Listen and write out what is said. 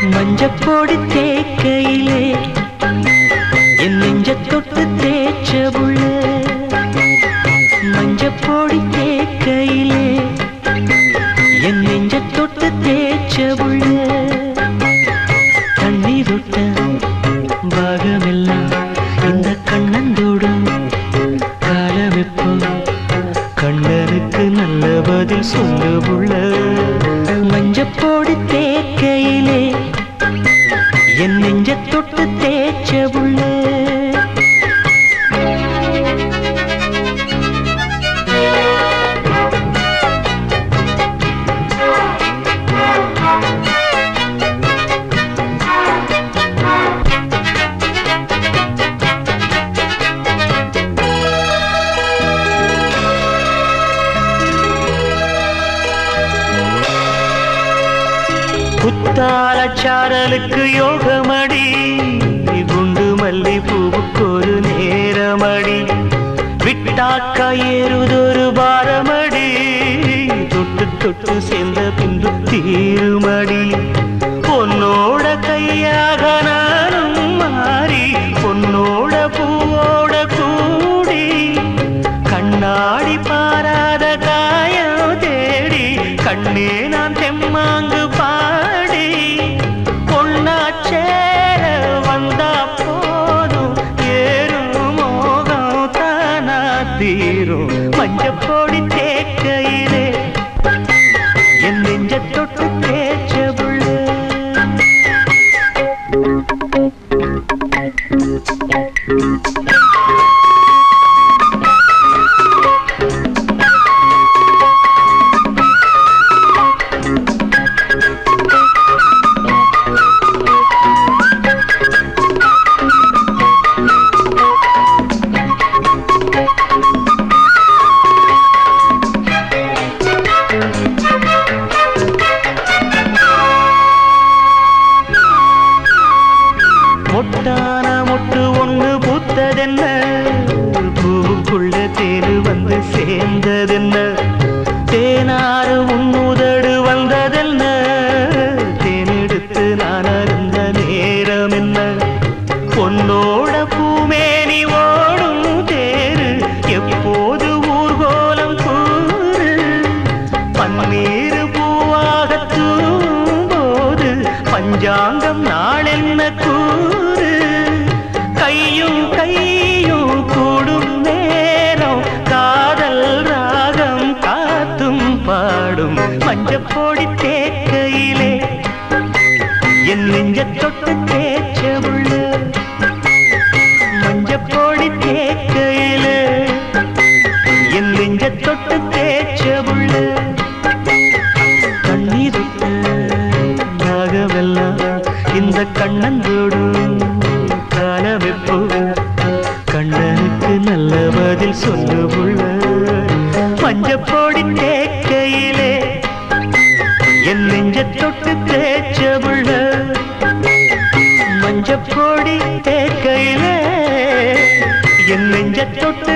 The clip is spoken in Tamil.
மஞ்சப்பொடி தேக்கையிலே என் நெஞ்ச தொட்டு தேய்ச்ச புள்ள மஞ்சப்பொடி தேக்கையிலே என் நெஞ்ச தொட்டு தேய்ச்ச புள்ள தண்ணீர் விட்ட பாகமெல்லாம் இந்த கண்ணந்தோடும் கால வெப்பம் கண்ணனுக்கு நல்ல பதில் சொல்லு புள்ள மஞ்சப்பொடி தேக்கையிலே என் நெஞ்ச தொட்டு தேய்ச்ச புள்ள குத்தாலச்சாரலுக்கு யோகமடி குண்டு மல்லி பூவுக்கு ஒரு நேரமடி விட்டாக்கா ஏறுதொரு பாரமடி தொட்டு தொட்டு சேர்ந்த பின்பு தீருமடி பொன்னோட கையாக நானும் மாறி பொன்னோட பூவோட கூடி கண்ணாடி பாராத காயம் தேடி கண்ணே நான் தெம்மாங்கு பாடி பொன்னாச்சேர வந்தா போதும் ஏறும் மோகம் தானா தீரும் மஞ்சப்பொடி தேக்கையிலே என் நெஞ்ச தொட்டு தேய்ச்ச புள்ள மொட்டான மொட்டு ஒண்ணு பூத்ததென்ன பூவுக்குள்ள தேரு வந்து சேர்ந்ததென்ன தேனாறு உன்னுதடு வந்ததென்ன தேனெடுத்து நான் அருந்த நேரம் என்ன பொன்னோட பூமேனி ஓடும் தேரு எப்போது ஊர்கோலம் கூறு பன்னீர் பூவாக தூம்போது பஞ்சாங்கம் நாளென்ன கூறு கையும் கையும் கூடும் நேரம் காதல் ராகம் காத்தும் பாடும் மஞ்சப்பொடி தேக்கையிலே என் நெஞ்ச தொட்டு தேய்ச்ச புள்ள மஞ்சப்பொடி தேக்கையிலே என் நெஞ்ச தொட்டு தேய்ச்ச புள்ள தண்ணீர் விட்ட பாகமெல்லாம் இந்த கண்ணந்தோடும் கால வெப்போ கண்ணனுக்கு நல்ல பதில் சொல்லு புள்ள மஞ்சப்பொடி தேக்கையிலே என் நெஞ்ச தொட்டு தேய்ச்ச புள்ள மஞ்சப்பொடி தேக்கையிலே என் நெஞ்ச தொட்டு